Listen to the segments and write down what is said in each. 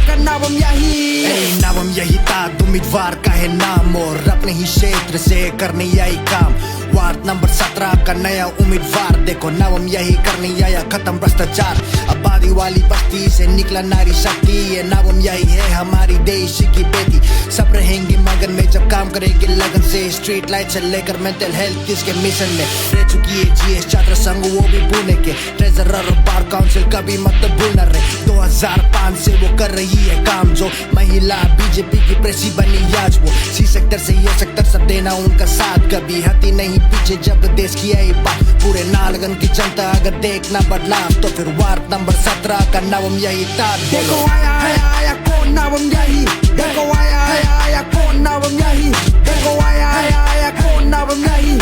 का नाम यही, नाम यही था उम्मीदवार का है नाम और अपने ही क्षेत्र से करने यही काम। वार्ड नंबर 17 का नया उम्मीदवार देखो, नाम यही करने आया खत्म भ्रष्टाचार। आबादी वाली बस्ती से निकला नारी शक्ति, ये नाम यही है हमारी देश की बेटी। सब रहेंगे मगन में जब काम करेंगे लगन से, स्ट्रीट लाइट से लेकर मेंटल हेल्थ इसके मिशन में रह चुकी है जीएस छात्र संघ वो भी पुणे के ट्रेजरर और बार काउंसिल कभी मत भूलना रे। 2005 से वो कर रही है काम, जो महिला बीजेपी की प्रेसी बनी आज वो। सी सेक्टर से ये सेक्टर सब देना उनका साथ, कभी हटी नहीं पीछे जब देश की आई बात। पूरे नालगन की जनता अगर देखना बदलाव तो फिर वार्ड नंबर 17 का नाम यही था। देखो आया कौन नाम यही, देखो आया कौन नाम यही, देखो आया कौन नाम यही,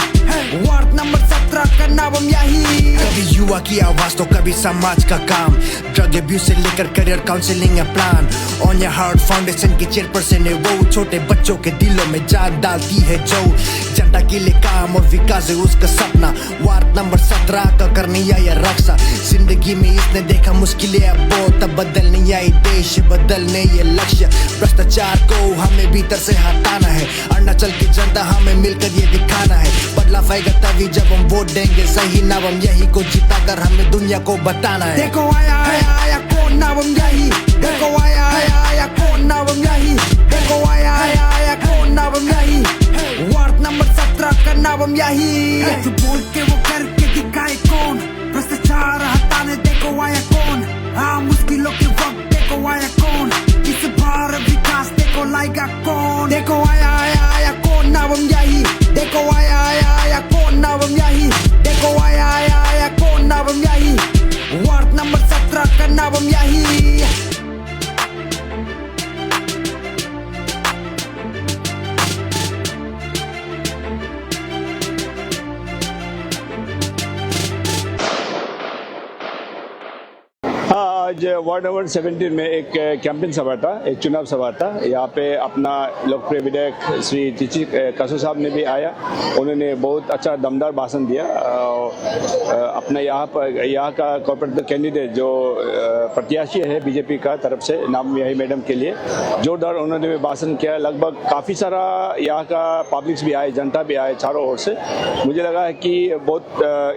वार्ड नंबर 17 का नाम यही। कभी युवा की आवाज तो कभी समाज का काम, ड्रग अब्यूज से लेकर career counselling plan. On your heart foundation की चेयरपर्सन है वो, छोटे बच्चों के दिलों में जान डालती है जो। जनता के लिए काम और विकास है उसका सपना, वार्ड नंबर 17 का करने आया रक्षा। जिंदगी में इसने देखा मुश्किलें अब बहुत, अब बदलने आई देश बदलने ये लक्ष्य। भ्रष्टाचार को हमें भीतर से हटाना है, अरुणाचल की जनता हमें मिलकर ये दिखाना है। बदलाव आएगा तभी जब हम वोट देंगे सही, नाम यही को जिताकर हमें दुनिया को बताना है। देखो आया कौन नाम यही, देखो आया कौन नाम यही, देखो आया कौन नाम यही, वार्ड नंबर 17 का नाम यही। जो बोल के वो करके दिखाए कौन, भ्रष्टाचार हटाने देखो आया कौन। हाँ मुश्किलों के वक्त देखो आया कौन, इस बार विकास देखो लाएगा कौन। देखो आया कौन नाम यही, देखो आया कौन नाम यही, देखो आया कौन नाम यही, वार्ड नंबर 17 का नाम यही। आज वार्ड नंबर 17 में एक कैंपेन सभा था, एक चुनाव सभा था। यहाँ पे अपना लोकप्रिय विधायक श्री टीची कसो साहब ने भी आया, उन्होंने बहुत अच्छा दमदार भाषण दिया। अपना यहाँ का कॉर्पोरेट कैंडिडेट जो प्रत्याशी है बीजेपी का तरफ से, नाम यही मैडम के लिए जोरदार उन्होंने भी भाषण किया। लगभग काफ़ी सारा यहाँ का पब्लिक्स भी आए, जनता भी आए चारों ओर से। मुझे लगा है कि बहुत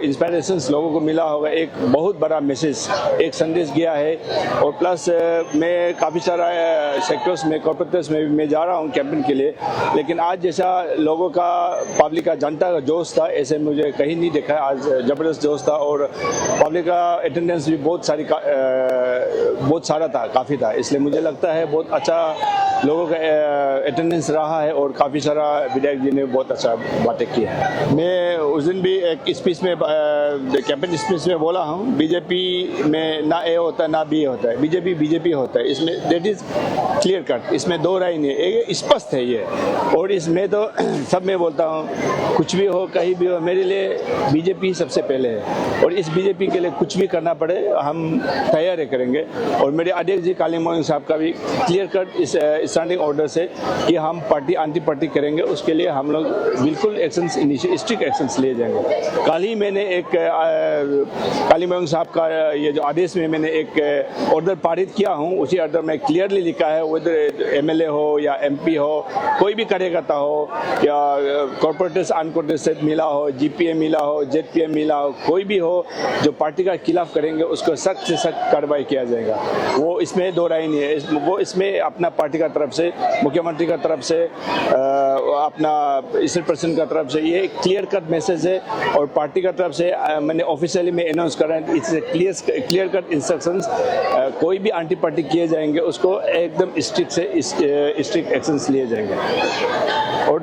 इंस्पायरेशन लोगों को मिला होगा, एक बहुत बड़ा मैसेज, एक संदेश गया है। और प्लस मैं काफ़ी सारा सेक्टर्स में, कॉर्पोरेट्स में मैं जा रहा हूँ कैंपेन के लिए, लेकिन आज जैसा लोगों का, पब्लिक का, जनता का जोश था ऐसे मुझे कहीं नहीं देखा। आज ज़बरदस्त जोश था और पब्लिक का अटेंडेंस भी बहुत सारा था, काफ़ी था। इसलिए मुझे लगता है बहुत अच्छा लोगों का अटेंडेंस रहा है और काफ़ी सारा विधायक जी ने बहुत अच्छा बातें की है। मैं उस दिन भी एक स्पीच में, कैंपेन स्पीच में बोला हूँ, बीजेपी में ना ए होता है ना बी होता है, बीजेपी होता है। इसमें दैट इज क्लियर कट, इसमें दो राय नहीं है, ये स्पष्ट है ये। और इसमें तो सब मैं बोलता हूँ, कुछ भी हो कहीं भी हो, मेरे लिए बीजेपी सबसे पहले है और इस बीजेपी के लिए कुछ भी करना पड़े हम तैयार करेंगे। और मेरे अध्यक्ष जी काली मोहन साहब का भी क्लियर कट इस स्टैंडिंग ऑर्डर से कि हम पार्टी एंटी पार्टी करेंगे, उसके लिए हम लोग बिल्कुल एक्शंस, स्ट्रिक्ट एक्शंस ले जाएंगे। कल ही मैंने एक काली मोहन साहब का ये जो आदेश में मैंने एक ऑर्डर पारित किया हूँ, उसी ऑर्डर में क्लियरली लिखा है वेदर एमएलए हो या एमपी हो, कोई भी कार्यकर्ता हो या कॉर्पोरेट्स अनकॉर्पोरेट से मिला हो, जीपीए मिला हो, जेडपीए मिला हो, कोई भी हो जो पार्टी का खिलाफ करेंगे उसको सख्त से सख्त कार्रवाई किया जाएगा। वो इसमें दो राय नहीं है। वो इसमें अपना पार्टी का तरफ से, मुख्यमंत्री का तरफ से, अपना स्टेट प्रेसिडेंट का तरफ से ये क्लियर कट मैसेज है और पार्टी का तरफ से मैंने ऑफिशियली में अनाउंस कर रहा है, इससे क्लियर कट इंस्ट्रक्शंस, कोई भी एंटी पार्टी किए जाएंगे उसको एकदम स्ट्रिक्ट एक्शंस लिए जाएंगे। और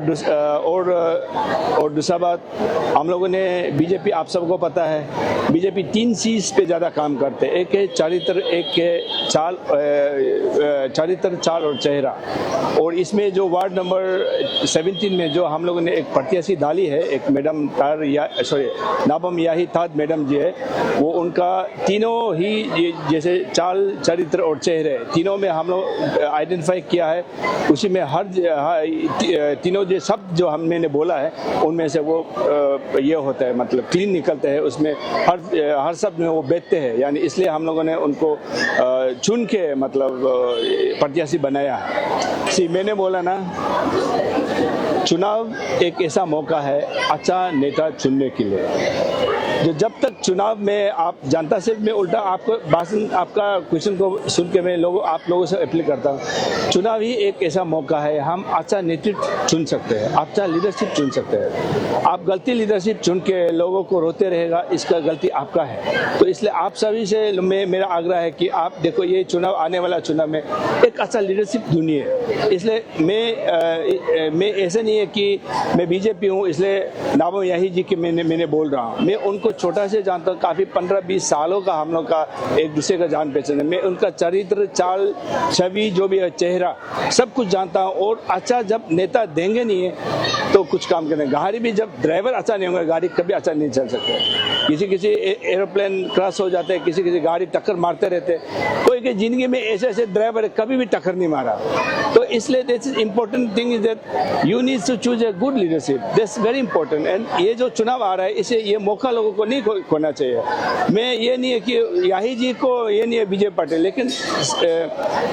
दूसरा बात, हम लोगों ने बीजेपी, आप सबको पता है बीजेपी 3 चीज़ पे ज़्यादा काम करते हैं। एक है चारित्र, एक है चारित्र, चाल और चेहरा। और इसमें जो वार्ड नंबर 17 में जो हम लोगों ने एक प्रत्याशी डाली है, एक मैडम नाबम याही थाद मैडम जी है, वो उनका तीनों ही जैसे चाल, चरित्र और चेहरे, तीनों में हम लोग आइडेंटिफाई किया है। उसी में हर तीनों जो सब जो हमने बोला है उनमें से वो ये होता है, मतलब क्लीन निकलते हैं, उसमें हर सब में वो बैठते हैं। यानी इसलिए हम लोगों ने उनको चुन के, मतलब प्रत्याशी बनाया। मैंने बोला ना, चुनाव एक ऐसा मौका है अच्छा नेता चुनने के लिए। जो जब तक चुनाव में आप जनता से मैं उल्टा आपको भाषण, आपका क्वेश्चन को सुन के मैं आप लोगों से अपील करता हूँ, चुनाव ही एक ऐसा मौका है हम अच्छा नेतृत्व चुन सकते हैं, अच्छा लीडरशिप चुन सकते हैं। आप गलती लीडरशिप चुन के लोगों को रोते रहेगा, इसका गलती आपका है। तो इसलिए आप सभी से मेरा आग्रह है कि आप देखो, ये चुनाव आने वाला चुनाव में एक अच्छा लीडरशिप ढूंढिए। इसलिए मैं ऐसे नहीं है कि मैं बीजेपी हूँ इसलिए नाबम याही जी की मैंने बोल रहा हूँ। मैं उनको छोटा से जानता हूँ, काफ़ी 15-20 सालों का हम लोग का एक दूसरे का जान पहचान है। मैं उनका चरित्र, चाल, छवि, जो भी है, चेहरा, सब कुछ जानता हूँ। और अच्छा जब नेता देंगे नहीं है तो कुछ काम करेंगे। गाड़ी भी जब ड्राइवर अच्छा नहीं होगा, गाड़ी कभी अच्छा नहीं चल सकता। किसी एरोप्लेन क्रैश हो जाते हैं, किसी गाड़ी टक्कर मारते रहते। कोई की जिंदगी में ऐसे ड्राइवर कभी भी टक्कर नहीं मारा। तो इसलिए this is important thing is that you need to choose a good leadership, this very important. And ये जो चुनाव आ रहा है, इसे ये मौका लोगों को नहीं खोना चाहिए। मैं ये नहीं है कि याही जी को, ये नहीं है बीजेपी पार्टी, लेकिन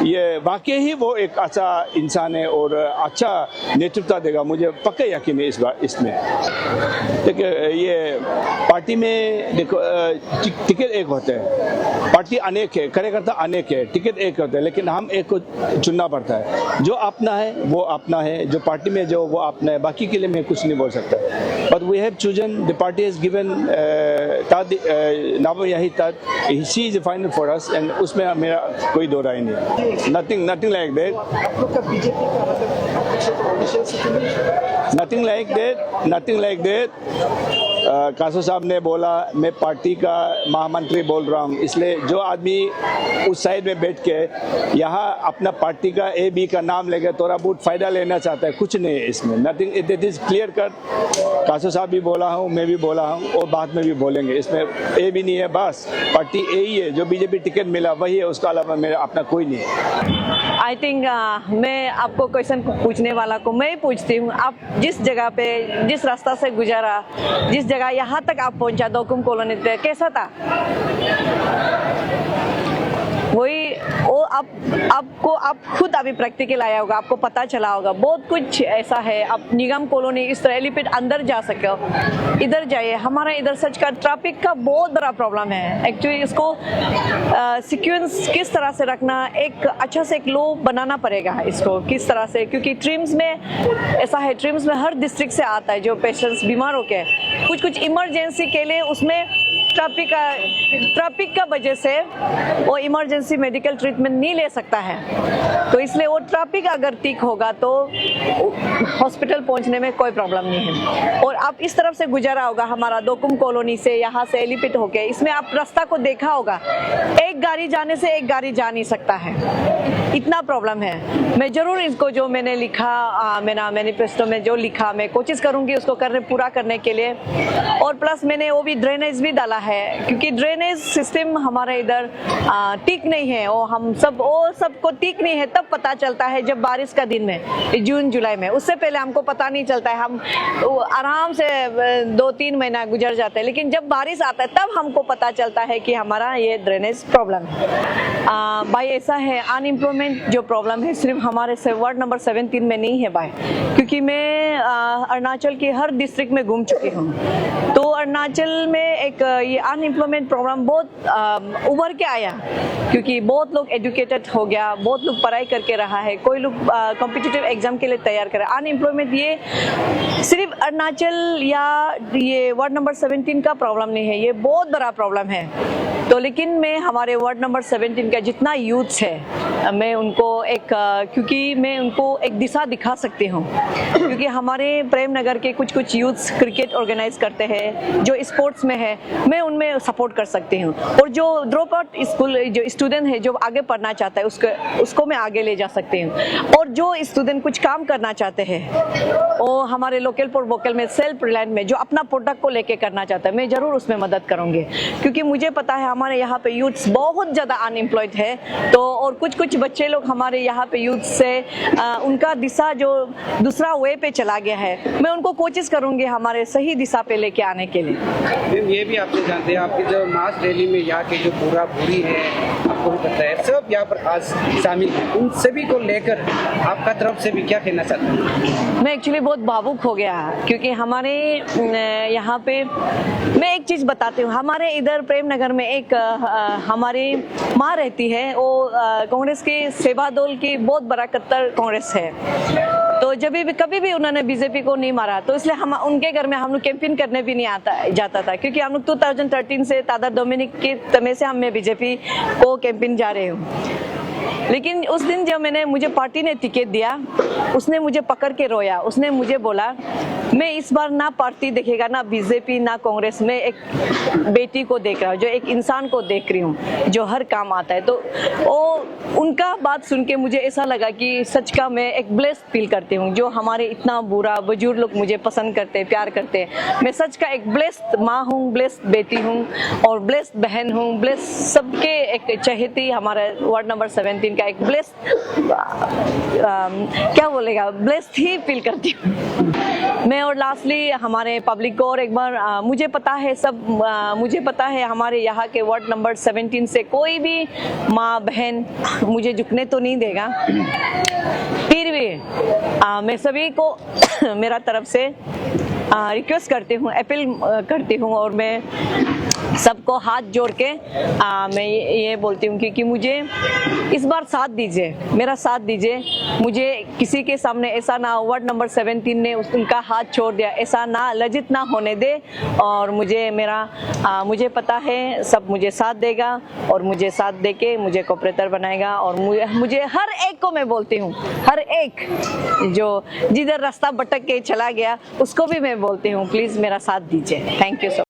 ये वाकई ही वो एक अच्छा इंसान है और अच्छा नेतृत्व देगा, मुझे पक्का यकीन है इसमें। देखिए, ये पार्टी में देखो टिकट एक होते हैं, पार्टी अनेक है, कार्यकर्ता अनेक है, टिकट एक होते हैं, लेकिन हम एक को चुनना पड़ता है। जो अपना है वो अपना है, जो पार्टी में जो वो अपना है, बाकी के लिए मैं कुछ नहीं बोल सकता। But we have chosen, the party has given Nabam याही tat, she is the final for us, and उसमें मेरा कोई दो राय नहीं। Nothing like that. Nothing like that. कासो साहब ने बोला मैं पार्टी का महामंत्री बोल रहा हूँ, इसलिए जो आदमी उस साइड में बैठ के यहाँ अपना पार्टी का AB का नाम लेके थोड़ा बहुत फायदा लेना चाहता है, कुछ नहीं है इसमें। Nothing, it is clear cut. कासो साहब भी बोला हूँ, मैं भी बोला हूँ और बाद में भी बोलेंगे। इसमें A भी नहीं है, बस पार्टी A ही है। जो बीजेपी टिकट मिला वही है, उसका अलावा मेरा अपना कोई नहीं है। आई थिंक मैं आपको क्वेश्चन पूछने वाला को मैं ही पूछती हूँ। आप जिस जगह पे, जिस रास्ता से गुजारा, जिस जगह यहाँ तक आप पहुँचा दोकुम कॉलोनी पे, कैसा था? वही वो आप खुद अभी प्रैक्टिकल आया होगा, आपको पता चला होगा बहुत कुछ ऐसा है। आप निगम कॉलोनी इस तरह एलिपेड अंदर जा सके हो, इधर जाइए। हमारा इधर सच का ट्रैफिक का बहुत बड़ा प्रॉब्लम है। एक्चुअली इसको सीक्वेंस किस तरह से रखना, एक अच्छा से एक लो बनाना पड़ेगा इसको किस तरह से, क्योंकि ट्रिम्स में ऐसा है, ट्रिम्स में हर डिस्ट्रिक्ट से आता है जो पेशेंट्स बीमार होके, कुछ इमरजेंसी के लिए उसमें ट्रैफिक का वजह से वो इमरजेंसी मेडिकल ट्रीटमेंट नहीं ले सकता है। तो इसलिए वो ट्रैफिक अगर ठीक होगा तो हॉस्पिटल पहुंचने में कोई प्रॉब्लम नहीं है। और आप इस तरफ से गुजारा होगा हमारा दोकुम कॉलोनी से, यहाँ से एलिपेड होके, इसमें आप रास्ता को देखा होगा, एक गाड़ी जाने से एक गाड़ी जा नहीं सकता है, इतना प्रॉब्लम है। मैं जरूर इसको जो मैंने लिखा, मेरा मैनिफेस्टो में जो लिखा, मैं कोशिश करूंगी उसको पूरा करने के लिए। और प्लस मैंने वो भी ड्रेनेज भी डाला है, क्योंकि ड्रेनेज सिस्टम हमारे इधर ठीक नहीं है। वो सबको ठीक नहीं है तब पता चलता है जब बारिश का दिन में, जून जुलाई में। उससे पहले हमको पता नहीं चलता है, हम आराम से 2-3 महीना गुजर जाते हैं, लेकिन जब बारिश आता है तब हमको पता चलता है कि हमारा ये ड्रेनेज प्रॉब्लम है। भाई ऐसा है, अनएम्प्लॉयमेंट जो प्रॉब्लम है सिर्फ हमारे से वार्ड नंबर 17 में नहीं है भाई, क्योंकि मैं अरुणाचल के हर डिस्ट्रिक्ट में घूम चुकी हूँ। तो अरुणाचल में एक ये अनएम्प्लॉयमेंट प्रॉब्लम बहुत उभर के आया, क्योंकि बहुत लोग एजुकेटेड हो गया, बहुत लोग पढ़ाई करके रहा है, कोई लोग कॉम्पिटिटिव एग्जाम के लिए तैयार करे। अनएम्प्लॉयमेंट ये सिर्फ अरुणाचल या ये वार्ड नंबर 17 का प्रॉब्लम नहीं है, ये बहुत बड़ा प्रॉब्लम है। तो लेकिन मैं हमारे वार्ड नंबर 17 का जितना यूथ्स है, मैं उनको क्योंकि मैं उनको एक दिशा दिखा सकती हूँ, क्योंकि हमारे प्रेम नगर के कुछ यूथ्स क्रिकेट ऑर्गेनाइज करते हैं, जो स्पोर्ट्स में है, मैं उनमें सपोर्ट कर सकती हूँ। और जो ड्रॉप आउट स्कूल जो स्टूडेंट है, जो आगे पढ़ना चाहता है, उसको मैं आगे ले जा सकती हूँ। और जो स्टूडेंट कुछ काम करना चाहते हैं, वो हमारे लोकल फॉर वोकल में, सेल्फ रिलायंस में, जो अपना प्रोडक्ट को लेके करना चाहता है, मैं जरूर उसमें मदद करूँगी, क्योंकि मुझे पता है हमारे यहाँ पे यूथ्स बहुत ज़्यादा अनएम्प्लॉयड है, तो और कुछ बच्चे लोग हमारे यहाँ पे यूथ से उनका दिशा जो दूसरा वे पे चला गया है, मैं उनको कोशिश करूँगी हमारे सही दिशा पे लेके आने के लिए। मैम ये भी आपसे जानते हैं, आपकी जो मास रैली में यहाँ के जो पूरा बुरी है आपको भी पता है, सब यहाँ पर आज शामिल हैं, उन सभी को लेकर आपका तरफ से भी क्या कहना चाहते हैं? मैं एक्चुअली बहुत भावुक हो गया क्योंकि हमारे यहाँ पे मैं एक चीज़ बताती हूँ, हमारे इधर प्रेम नगर में एक हमारी माँ रहती है, वो कांग्रेस की सेवा दल की बहुत बड़ा कट्टर कांग्रेस है, तो जब भी कभी भी उन्होंने बीजेपी को नहीं मारा, तो इसलिए हम उनके घर में हम लोग कैंपेन करने भी नहीं जाता था, क्योंकि हम लोग 2013 से तादर डोमिनिक के समय से हम बीजेपी को कैंपेन जा रहे हूँ। लेकिन उस दिन जब मुझे पार्टी ने टिकट दिया, उसने मुझे पकड़ के रोया, उसने मुझे बोला मैं इस बार ना पार्टी देखेगा, ना बीजेपी ना कांग्रेस, मैं एक बेटी को देख रहा हूँ, जो एक इंसान को देख रही हूँ जो हर काम आता है। तो वो उनका बात सुन के मुझे ऐसा लगा कि सच का मैं एक ब्लेस्ड फील करती हूँ, जो हमारे इतना बुरा बुजुर्ग लोग मुझे पसंद करते हैं, प्यार करते हैं। मैं सच का एक ब्लेस्ड माँ हूँ, ब्लेस्ड बेटी हूँ और ब्लेस्ड बहन हूँ, ब्लेस्ड सबके एक चहेती, हमारे वार्ड नंबर 17 का एक ब्लेस्ड क्या बोलेगा, ब्लेस्ड ही फील करती हूँ मैं। और लास्टली हमारे पब्लिक को और एक बार मुझे पता है हमारे यहाँ के वार्ड नंबर 17 से कोई भी माँ बहन मुझे झुकने तो नहीं देगा, फिर भी मैं सभी को मेरा तरफ से रिक्वेस्ट करती हूँ, अपील करती हूँ और मैं सबको हाथ जोड़ के मैं ये बोलती हूँ कि मुझे इस बार साथ दीजिए, मेरा साथ दीजिए। मुझे किसी के सामने ऐसा ना, वार्ड नंबर 17 ने उनका हाथ छोड़ दिया, ऐसा ना लज्जित ना होने दे। और मुझे पता है सब मुझे साथ देगा और मुझे साथ दे के मुझे कॉपरेटर बनाएगा। और मुझे हर एक को मैं बोलती हूँ, हर एक जो जिधर रास्ता भटक के चला गया उसको भी मैं बोलती हूँ, प्लीज़ मेरा साथ दीजिए। Thank you so